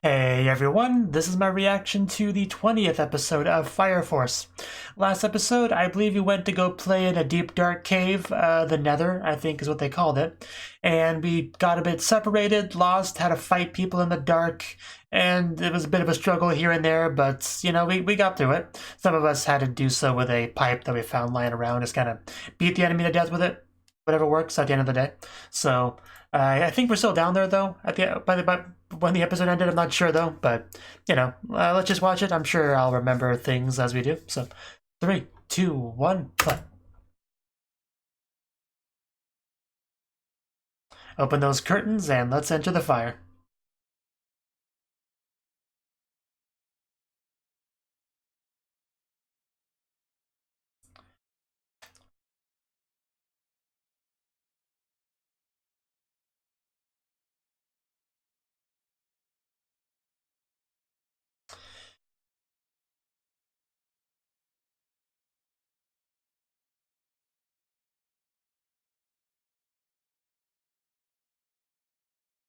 Hey everyone, this is my reaction to the 20th episode of Fire Force. Last episode, I believe you went to go play in a deep dark cave, the Nether, I think is what they called it. And we got a bit separated, lost, had to fight people in the dark, and it was a bit of a struggle here and there, but, you know, we got through it. Some of us had to do so with a pipe that we found lying around, just kind of beat the enemy to death with it. Whatever works at the end of the day. So, I think we're still down there though. By when the episode ended, I'm not sure though. But you know, let's just watch it. I'm sure I'll remember things as we do. So, 3, 2, 1, play. Open those curtains and let's enter the fire.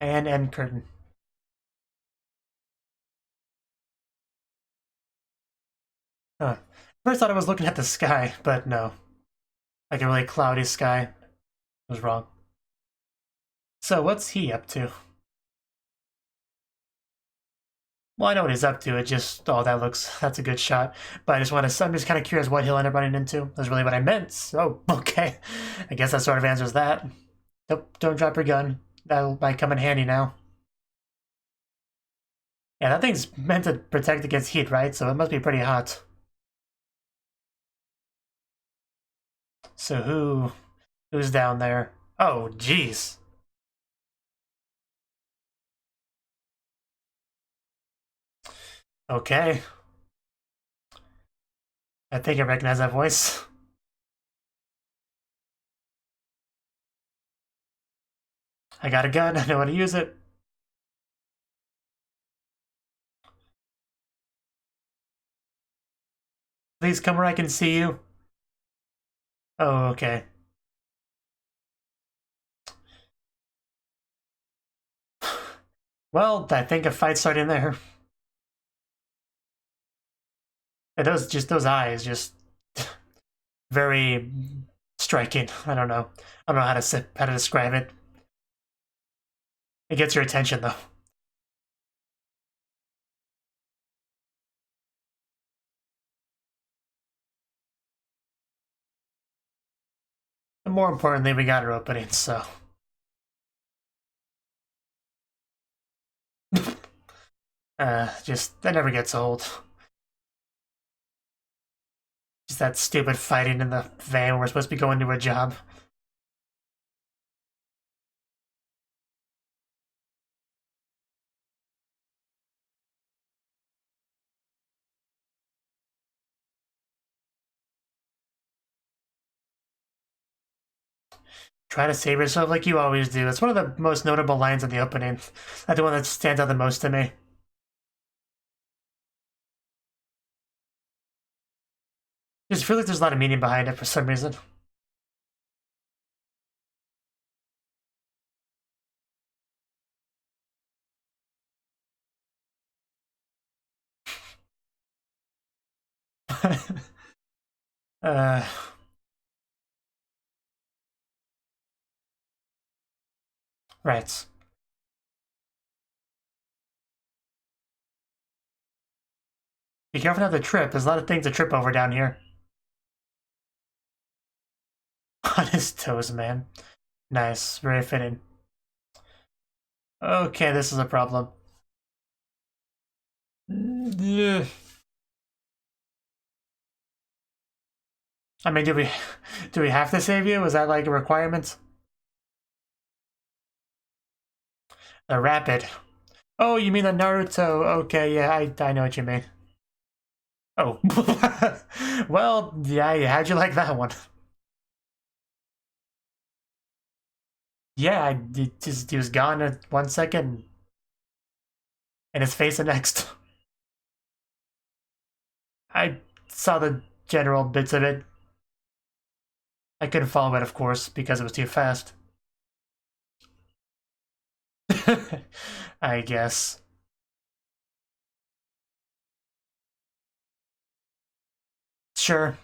And end curtain. Huh. First thought I was looking at the sky, but no. Like a really cloudy sky. I was wrong. So what's he up to? Well, I know what he's up to. It just, oh, that's a good shot. But I'm just kind of curious what he'll end up running into. That's really what I meant. So, okay. I guess that sort of answers that. Don't drop your gun. That might come in handy now. Yeah, that thing's meant to protect against heat, right? So it must be pretty hot. So who's down there? Oh, jeez. Okay. I think I recognize that voice. I got a gun. I know how to use it. Please come where I can see you. Oh, okay. Well, I think a fight's starting there. And those eyes, just very striking. I don't know. I don't know how to describe it. It gets your attention though. And more importantly, we got our opening, so. Just that never gets old. Just that stupid fighting in the van. We're supposed to be going to a job. Try to save yourself like you always do. It's one of the most notable lines in the opening. That's the one that stands out the most to me. Just feel like there's a lot of meaning behind it for some reason. uh, right. Be careful not to trip. There's a lot of things to trip over down here. On his toes, man. Nice. Very fitting. Okay, this is a problem. Yeah. I mean, do we have to save you? Is that like a requirement? The rapid. Oh, you mean the Naruto? Okay, yeah, I know what you mean. Oh, well, yeah. How'd you like that one? Yeah, he was gone in 1 second, and his face the next. I saw the general bits of it. I couldn't follow it, of course, because it was too fast. I guess. Sure.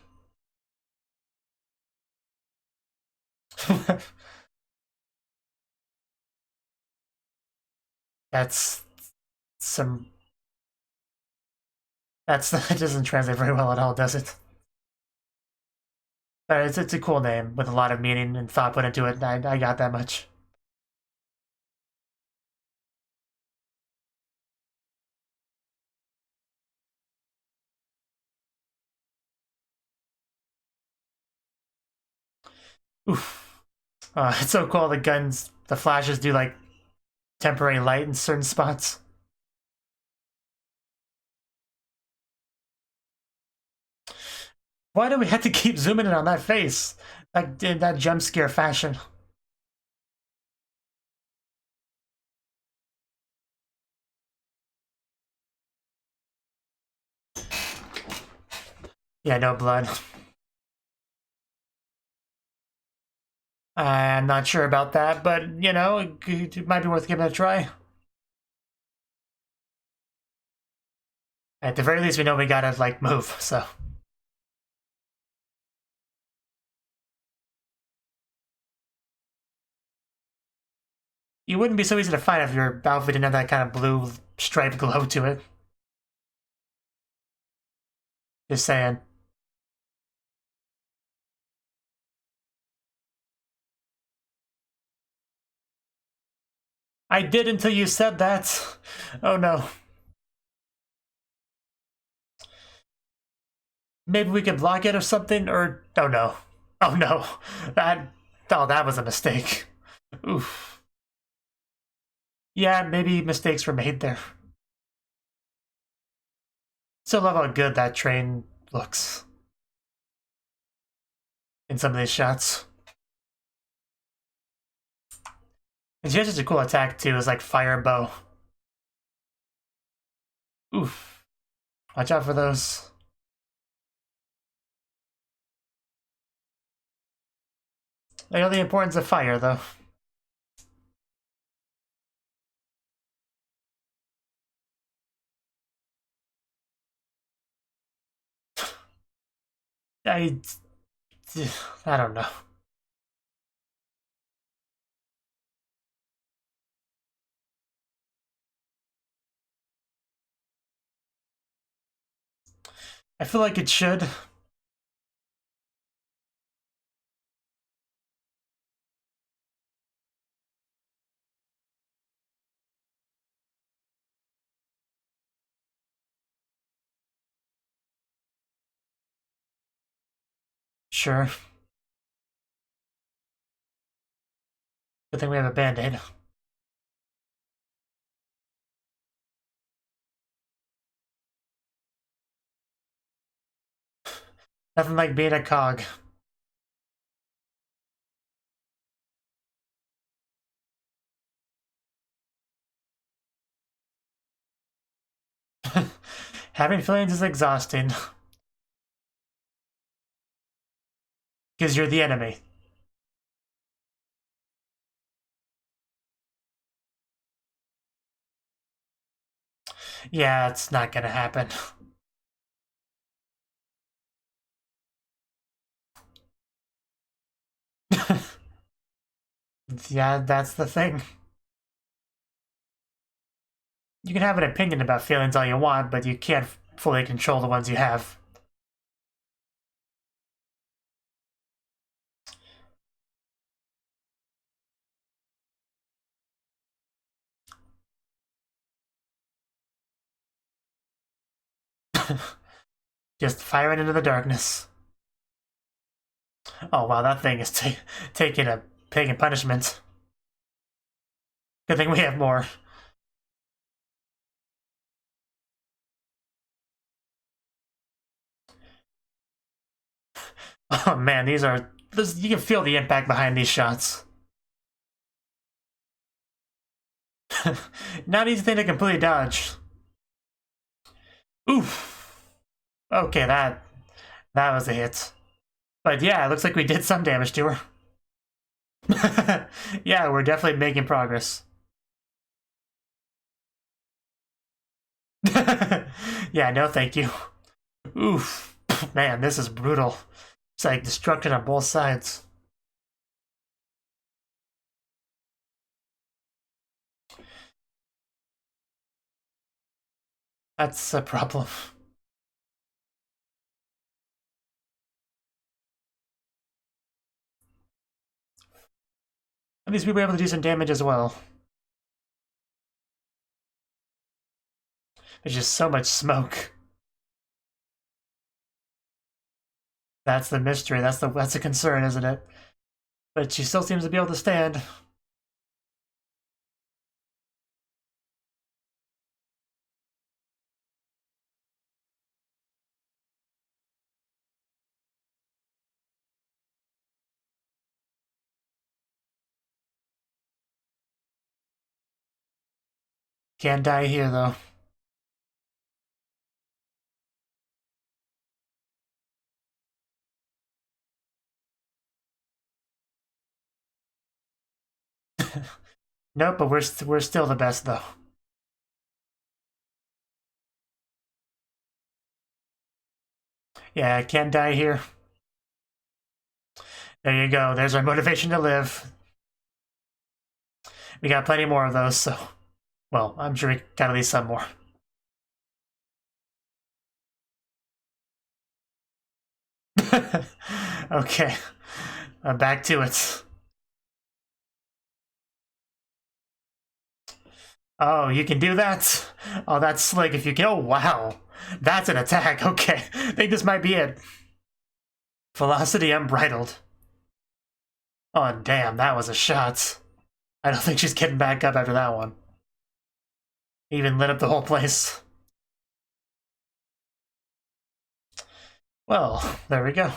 That's some... That doesn't translate very well at all, does it? But it's a cool name with a lot of meaning and thought put into it. I got that much. Oof. It's so cool. The flashes do like temporary light in certain spots. Why do we have to keep zooming in on that face? Like in that jump scare fashion. Yeah, no blood. I'm not sure about that, but you know, it might be worth giving it a try. At the very least, we know we gotta like move, so. You wouldn't be so easy to find if your outfit didn't have that kind of blue striped glow to it. Just saying. I did until you said that. Oh no. Maybe we could block it or something, or... Oh no. Oh no. That was a mistake. Oof. Yeah, maybe mistakes were made there. Still love how good that train looks in some of these shots. And she has such a cool attack too, is like fire bow. Oof. Watch out for those. I know the importance of fire though. I don't know. I feel like it should. Sure. Good thing we have a band-aid. Nothing like being a cog. Having feelings is exhausting. Because you're the enemy. Yeah, it's not gonna happen. Yeah, that's the thing. You can have an opinion about feelings all you want, but you can't fully control the ones you have. Just firing into the darkness. Oh wow, that thing is taking a pagan punishment. Good thing we have more. Oh man, you can feel the impact behind these shots. Not easy thing to completely dodge. Oof. Okay, that was a hit. But yeah, it looks like we did some damage to her. Yeah, we're definitely making progress. Yeah, no thank you. Oof. Man, this is brutal. It's like destruction on both sides. That's a problem. At least we were able to do some damage as well. There's just so much smoke. That's the mystery. That's a concern, isn't it? But she still seems to be able to stand. Can't die here, though. Nope, but we're still the best, though. Yeah, can't die here. There you go. There's our motivation to live. We got plenty more of those, so... Well, I'm sure we got at least some more. Okay. Back to it. Oh, you can do that? Oh, that's slick if you can. Oh, wow. That's an attack. Okay. I think this might be it. Velocity unbridled. Oh, damn. That was a shot. I don't think she's getting back up after that one. Even lit up the whole place. Well, there we go.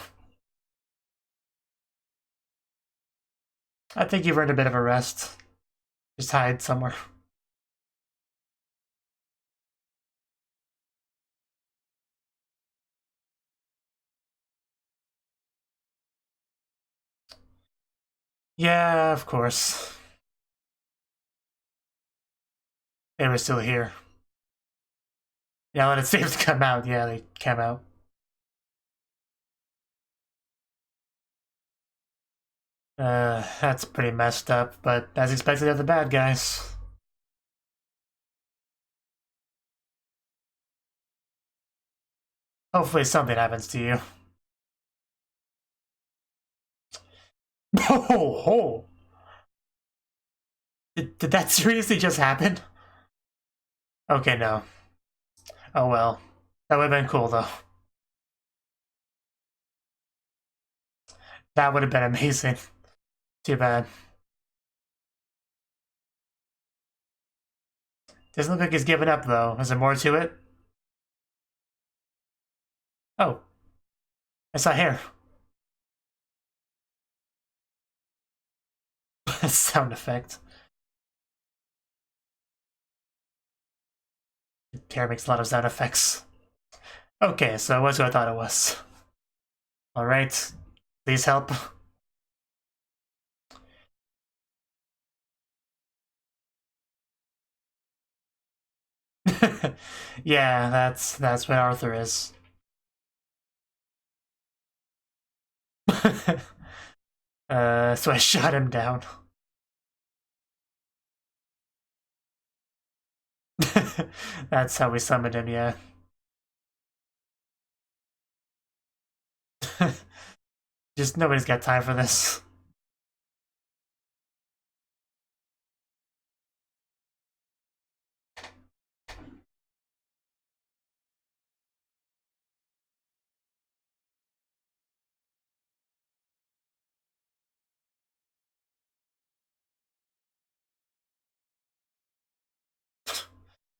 I think you've earned a bit of a rest. Just hide somewhere. Yeah, of course. They were still here. Yeah, let it save to come out. Yeah, they came out. That's pretty messed up, but as expected of the bad guys. Hopefully something happens to you. Oh! Did that seriously just happen? Okay, no. Oh well. That would have been cool, though. That would have been amazing. Too bad. Doesn't look like he's giving up, though. Is there more to it? Oh. I saw hair. Sound effect. Hair makes a lot of sound effects. Okay, so it was who I thought it was. Alright. Please help. Yeah, that's what Arthur is. So I shot him down. That's how we summoned him, yeah. Just nobody's got time for this.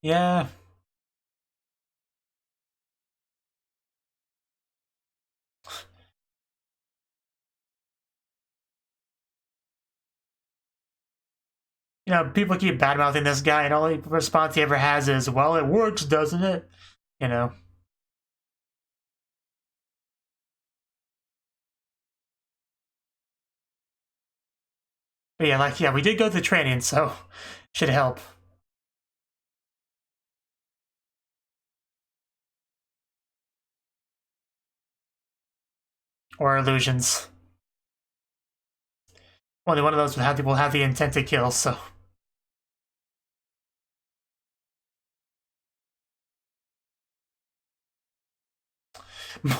Yeah. You know, people keep badmouthing this guy, and only response he ever has is, well, it works, doesn't it? You know. But yeah, like, yeah, we did go through training, so should help. Or illusions. Only one of those will have the intent to kill, so.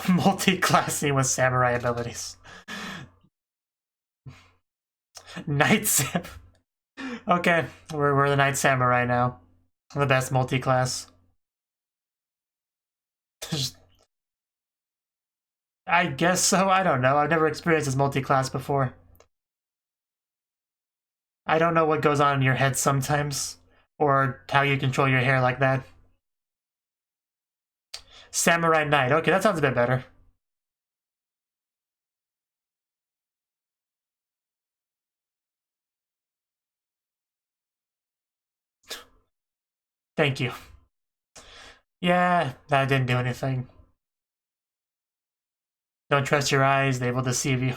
Multi-classing with samurai abilities. Knight Sam. Okay, we're the Knight Samurai now. The best multi-class. I guess so, I don't know. I've never experienced this multi-class before. I don't know what goes on in your head sometimes, or how you control your hair like that. Samurai Knight. Okay, that sounds a bit better. Thank you. Yeah, that didn't do anything. Don't trust your eyes, they will deceive you.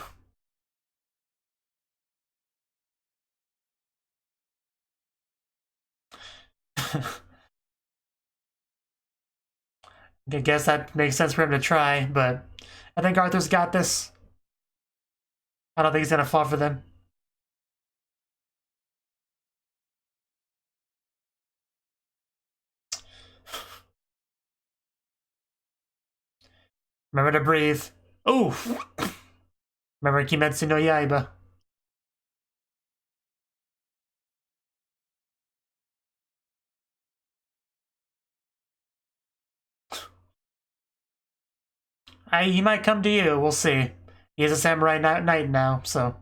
I guess that makes sense for him to try, but I think Arthur's got this. I don't think he's gonna fall for them. Remember to breathe. Oof! Remember Kimetsu no Yaiba. He might come to you, we'll see. He's a samurai knight now, so.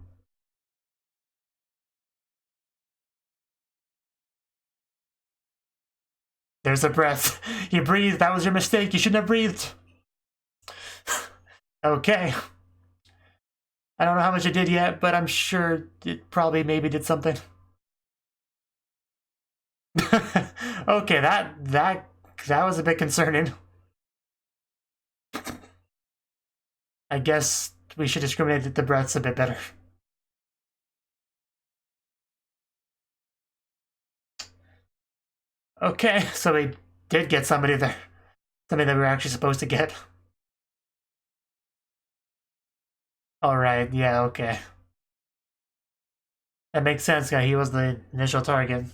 There's a breath. You breathed, that was your mistake, you shouldn't have breathed. Okay. I don't know how much it did yet, but I'm sure it probably maybe did something. Okay, that was a bit concerning. I guess we should discriminate the breaths a bit better. Okay, so we did get somebody there. Somebody that we were actually supposed to get. Alright, yeah, okay. That makes sense, guy. He was the initial target.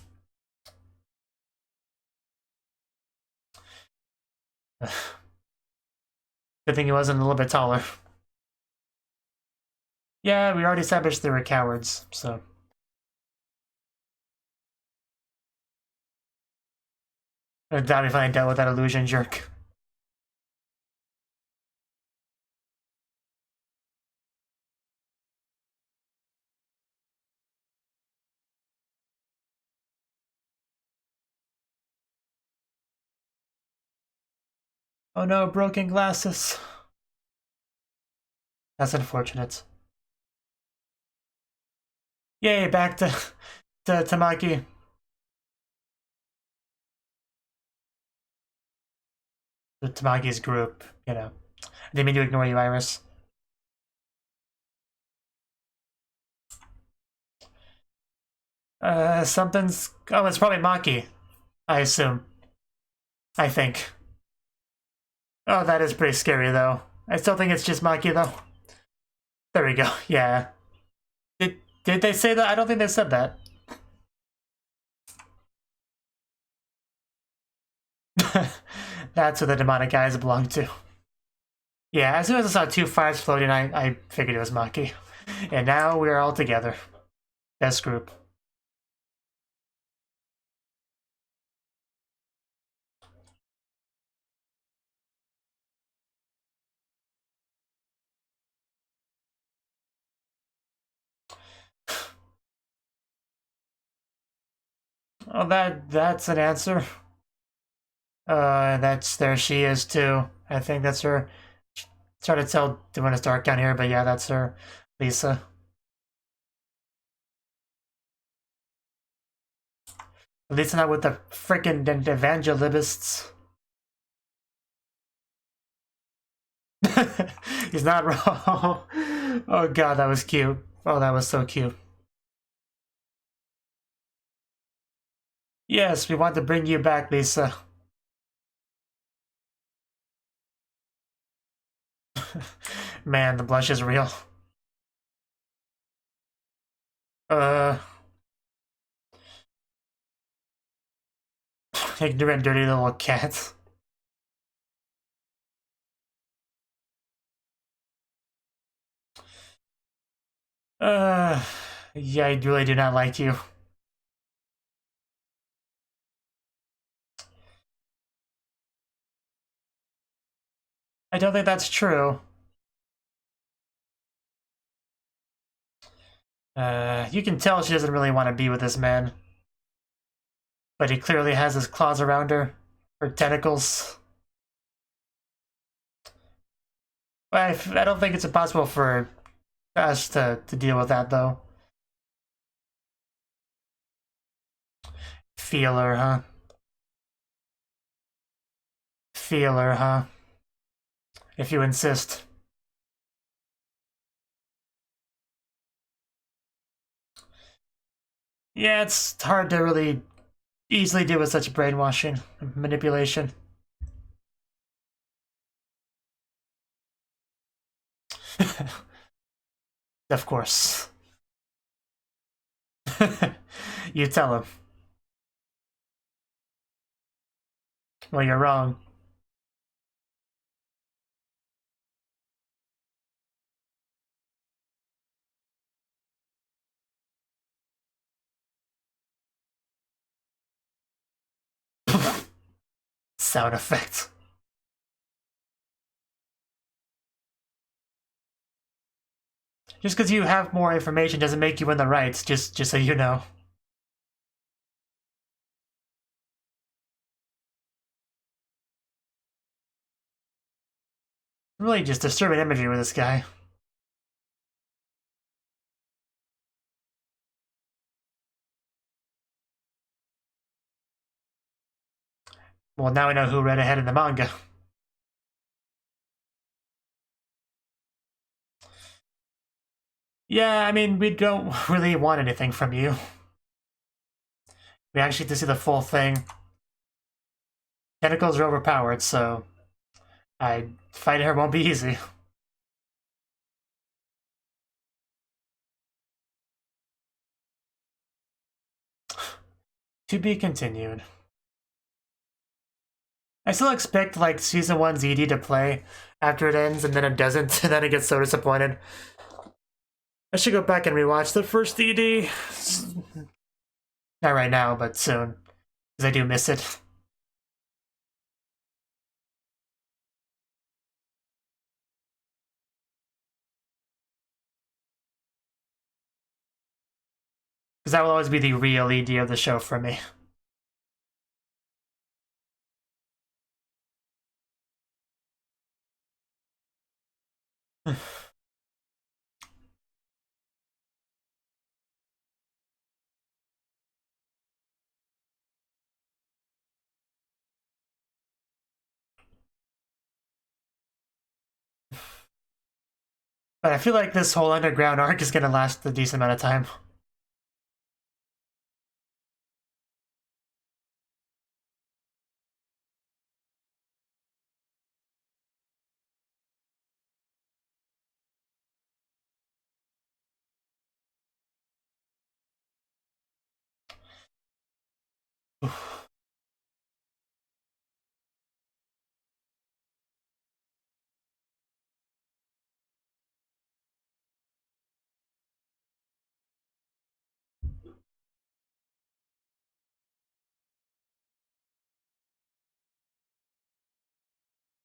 Good thing he wasn't a little bit taller. Yeah, we already established they were cowards, so. That'd be fine. I dealt with that illusion jerk. Oh no, broken glasses. That's unfortunate. Yay, back to Tamaki. The Tamaki's group, you know. I didn't mean to ignore you, Iris. Something's... Oh, it's probably Maki, I assume. I think. Oh, that is pretty scary, though. I still think it's just Maki, though. There we go, yeah. Did they say that? I don't think they said that. That's what the demonic eyes belong to. Yeah, as soon as I saw 2 fires floating, I figured it was Maki. And now we're all together. Best group. Oh, that's an answer. There she is too. I think that's her. It's hard to tell when it's dark down here, but yeah, that's her. Lisa. At least not with the frickin' evangelists. He's not wrong. Oh god, that was cute. Oh, that was so cute. Yes, we want to bring you back, Lisa. Man, the blush is real. Ignorant, dirty little cat. Yeah, I really do not like you. I don't think that's true. You can tell she doesn't really want to be with this man. But he clearly has his claws around her. Her tentacles. I don't think it's impossible for us to deal with that, though. Feeler, huh? Feeler, huh? If you insist. Yeah, it's hard to really easily deal with such brainwashing and manipulation. Of course. You tell him. Well, you're wrong. Sound effect. Just because you have more information doesn't make you in the rights, just so you know. Really just disturbing imagery with this guy. Well, now we know who read ahead in the manga. Yeah, I mean, we don't really want anything from you. We actually get to see the full thing. Tentacles are overpowered, so fighting her won't be easy. To be continued. I still expect, like, Season 1's ED to play after it ends, and then it doesn't, and then I get so disappointed. I should go back and rewatch the first ED. Not right now, but soon. Because I do miss it. Because that will always be the real ED of the show for me. But I feel like this whole underground arc is going to last a decent amount of time.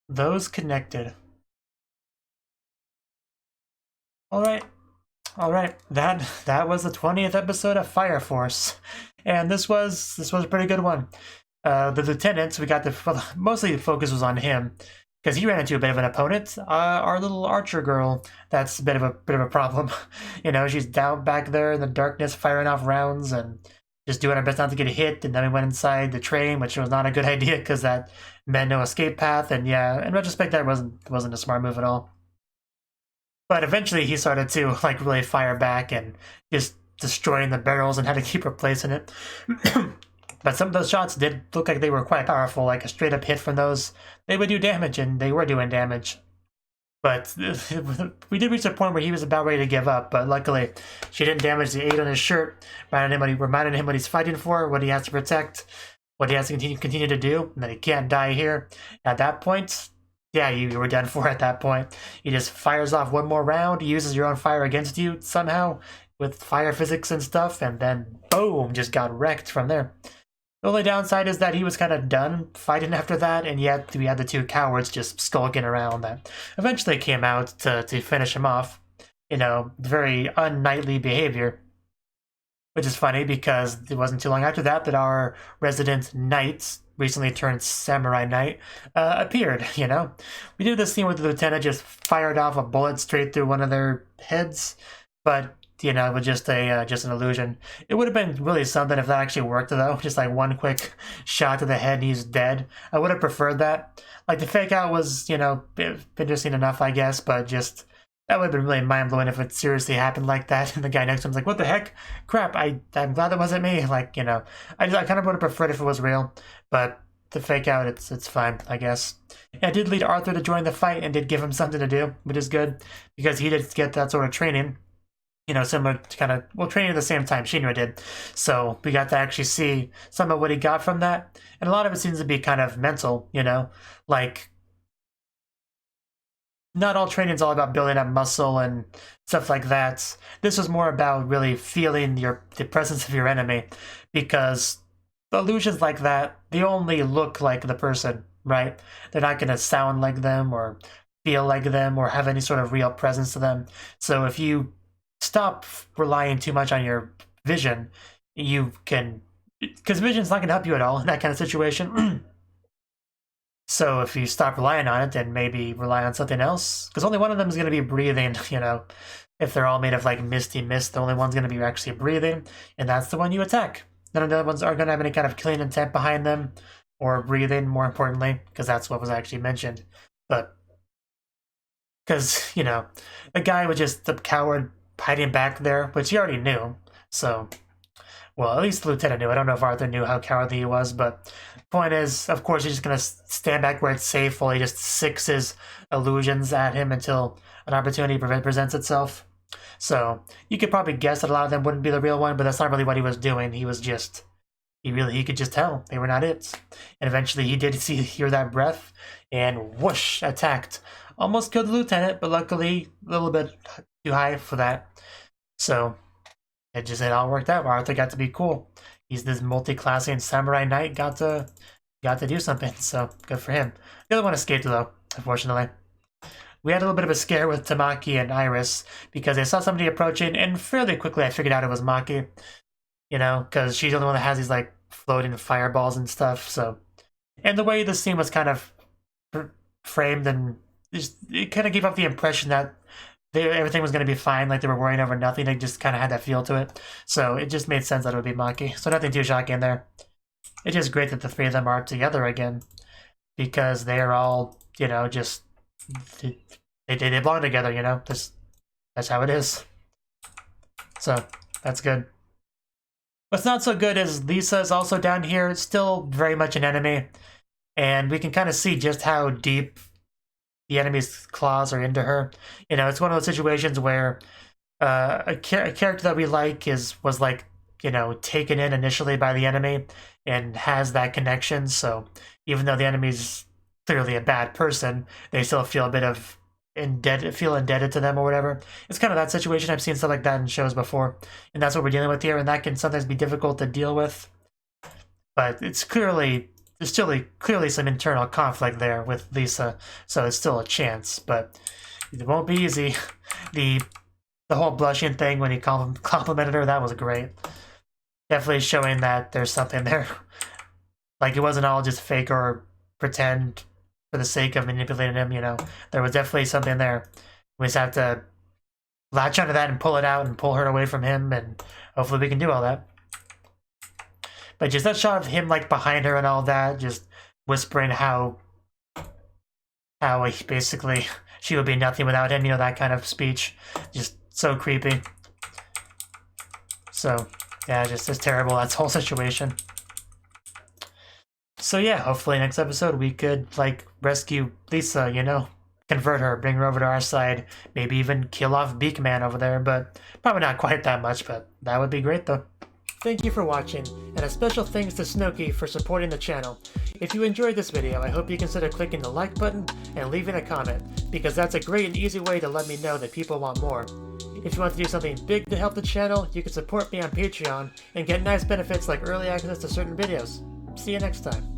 Those connected. Alright. That was the 20th episode of Fire Force. And this was a pretty good one. The lieutenants, we got mostly the focus was on him. Because he ran into a bit of an opponent. Our little archer girl, that's a bit of a problem. You know, she's down back there in the darkness firing off rounds and just doing her best not to get hit, and then we went inside the train, which was not a good idea because that meant no escape path, and yeah, in retrospect, that wasn't a smart move at all. But eventually he started to, like, really fire back and just destroying the barrels and had to keep replacing it. But some of those shots did look like they were quite powerful, like a straight up hit from those. They would do damage, and they were doing damage. But we did reach a point where he was about ready to give up, but luckily she didn't damage the 8 on his shirt, reminded him what he's fighting for, what he has to protect, what he has to continue to do, and that he can't die here. At that point, yeah, you were done for at that point. He just fires off one more round, uses your own fire against you somehow with fire physics and stuff, and then boom, just got wrecked from there. The only downside is that he was kind of done fighting after that, and yet we had the 2 cowards just skulking around that eventually came out to finish him off. You know, very unknightly behavior. Which is funny because it wasn't too long after that our resident knight, recently turned samurai knight, appeared, you know. We did this scene where the lieutenant just fired off a bullet straight through one of their heads, but you know, with just an illusion. It would have been really something if that actually worked, though. Just like one quick shot to the head and he's dead. I would have preferred that. Like, the fake out was, you know, interesting enough, I guess, but just, that would have been really mind-blowing if it seriously happened like that. And the guy next to him's like, what the heck? Crap, I'm glad that wasn't me. Like, you know, I kind of would have preferred if it was real, but the fake out, it's fine, I guess. It did lead Arthur to join the fight and did give him something to do, which is good, because he did get that sort of training. You know, similar to kind of, well, training at the same time Shinra did. So we got to actually see some of what he got from that. And a lot of it seems to be kind of mental, you know? Like, not all training is all about building up muscle and stuff like that. This was more about really feeling the presence of your enemy. Because illusions like that, they only look like the person, right? They're not going to sound like them or feel like them or have any sort of real presence to them. So if you stop relying too much on your vision, you can, because vision's not going to help you at all in that kind of situation. So if you stop relying on it, then maybe rely on something else, because only one of them is going to be breathing, you know. If they're all made of like misty mist, the only one's going to be actually breathing, and that's the one you attack. None of the other ones are going to have any kind of killing intent behind them, or breathing, more importantly, because that's what was actually mentioned. But because, you know, the guy was just the coward hiding back there, which he already knew. So, well, at least the lieutenant knew. I don't know if Arthur knew how cowardly he was, but the point is, of course, he's just going to stand back where it's safe while he just sicks his illusions at him until an opportunity presents itself. So, you could probably guess that a lot of them wouldn't be the real one, but that's not really what he was doing. He was just, he could just tell they were not it. And eventually he did hear that breath, and whoosh, attacked. Almost killed the lieutenant, but luckily a little bit too high for that. So it all worked out. Arthur got to be cool. He's this multi-classing samurai knight, got to do something. So good for him. The other one escaped though, unfortunately. We had a little bit of a scare with Tamaki and Iris because they saw somebody approaching, and fairly quickly I figured out it was Maki. You know, because she's the only one that has these like floating fireballs and stuff. So, and the way the scene was kind of framed, and it kind of gave off the impression that everything was going to be fine, like they were worrying over nothing. They just kind of had that feel to it. So it just made sense that it would be Maki. So nothing too shocking there. It's just great that the 3 of them are together again, because they are all, you know, just they belong together, you know. That's how it is. So that's good. What's not so good is Lisa is also down here, still very much an enemy, and we can kind of see just how deep the enemy's claws are into her. You know, it's one of those situations where a character that we like was like, you know, taken in initially by the enemy and has that connection. So even though the enemy's clearly a bad person, they still feel a bit of indebted to them or whatever. It's kind of that situation. I've seen stuff like that in shows before, and that's what we're dealing with here, and that can sometimes be difficult to deal with. But it's clearly, there's still clearly some internal conflict there with Lisa, so it's still a chance, but it won't be easy. The whole blushing thing when he complimented her, that was great. Definitely showing that there's something there. Like, it wasn't all just fake or pretend for the sake of manipulating him, you know. There was definitely something there. We just have to latch onto that and pull it out and pull her away from him, and hopefully we can do all that. But just that shot of him, like, behind her and all that, just whispering how he basically, she would be nothing without him, you know, that kind of speech. Just so creepy. So, yeah, just terrible, that whole situation. So yeah, hopefully next episode we could, like, rescue Lisa, you know, convert her, bring her over to our side, maybe even kill off Beakman over there, but probably not quite that much, but that would be great though. Thank you for watching, and a special thanks to Cnouki for supporting the channel. If you enjoyed this video, I hope you consider clicking the like button and leaving a comment, because that's a great and easy way to let me know that people want more. If you want to do something big to help the channel, you can support me on Patreon and get nice benefits like early access to certain videos. See you next time.